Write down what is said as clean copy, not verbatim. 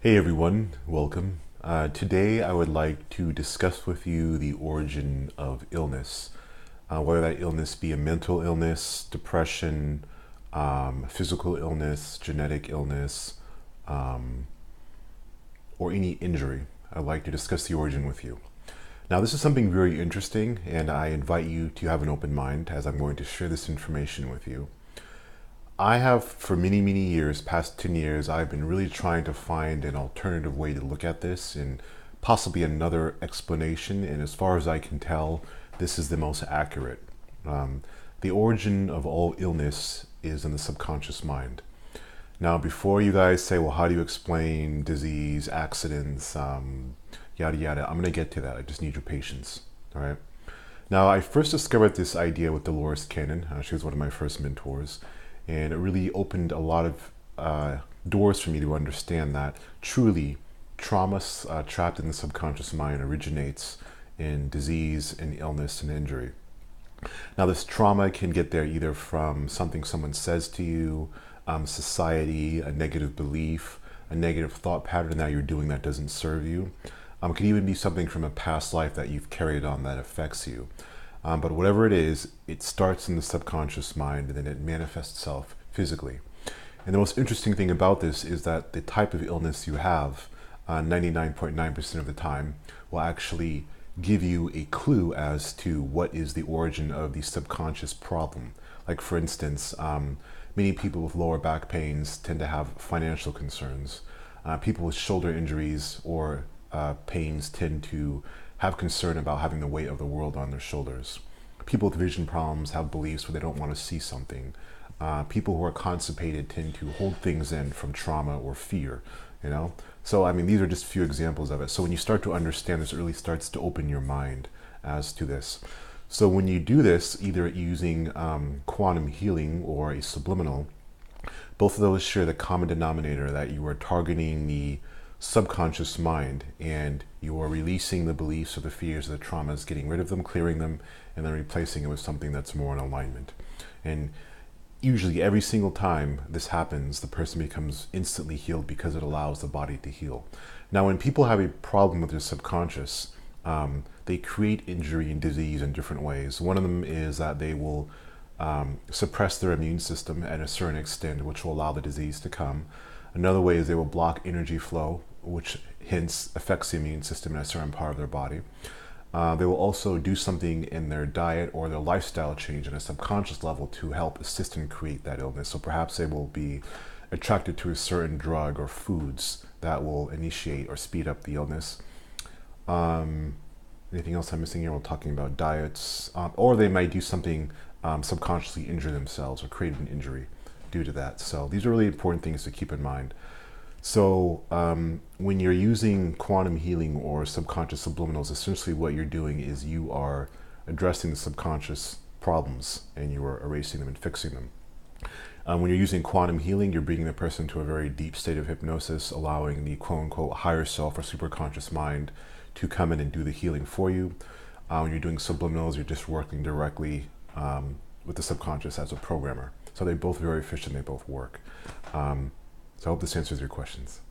Hey everyone, welcome. Today I would like to discuss with you the origin of illness, whether that illness be a mental illness, depression, physical illness, genetic illness, or any injury. I'd like to discuss the origin with you. Now, this is something very interesting, and I invite you to have an open mind as I'm going to share this information with you. I have, for many, many years, past 10 years, I've been really trying to find an alternative way to look at this and possibly another explanation. And as far as I can tell, this is the most accurate. The origin of all illness is in the subconscious mind. Now, before you guys say, well, how do you explain disease, accidents, yada, yada, I'm going to get to that. I just need your patience. All right. Now, I first discovered this idea with Dolores Cannon. She was one of my first mentors. And it really opened a lot of doors for me to understand that truly trauma trapped in the subconscious mind originates in disease and illness and injury. Now, this trauma can get there either from something someone says to you, society, a negative belief, a negative thought pattern that you're doing that doesn't serve you. It could even be something from a past life that you've carried on that affects you. But whatever it is, it starts in the subconscious mind and then it manifests itself physically. And the most interesting thing about this is that the type of illness you have, 99.9% of the time, will actually give you a clue as to what is the origin of the subconscious problem. Like, for instance, many people with lower back pains tend to have financial concerns. People with shoulder injuries or pains tend to have concern about having the weight of the world on their shoulders. People with vision problems have beliefs where they don't want to see something. People who are constipated tend to hold things in from trauma or fear, you know? So, I mean, these are just a few examples of it. So when you start to understand this, it really starts to open your mind as to this. So when you do this, either using quantum healing or a subliminal, both of those share the common denominator that you are targeting the subconscious mind and you are releasing the beliefs or the fears or the traumas, getting rid of them, clearing them, and then replacing it with something that's more in alignment. And usually every single time this happens, the person becomes instantly healed because it allows the body to heal. Now, when people have a problem with their subconscious, they create injury and disease in different ways. One of them is that they will suppress their immune system at a certain extent, which will allow the disease to come. Another way is they will block energy flow, which hence affects the immune system in a certain part of their body. They will also do something in their diet or their lifestyle change on a subconscious level to help assist and create that illness. So perhaps they will be attracted to a certain drug or foods that will initiate or speed up the illness. Anything else I'm missing here? We're talking about diets, or they might do something subconsciously injure themselves or create an injury due to that. So these are really important things to keep in mind. So when you're using quantum healing or subconscious subliminals, essentially what you're doing is you are addressing the subconscious problems and you are erasing them and fixing them. When you're using quantum healing, you're bringing the person to a very deep state of hypnosis, allowing the quote-unquote higher self or superconscious mind to come in and do the healing for you. When you're doing subliminals, you're just working directly with the subconscious as a programmer. So they're both very efficient, they both work. So I hope this answers your questions.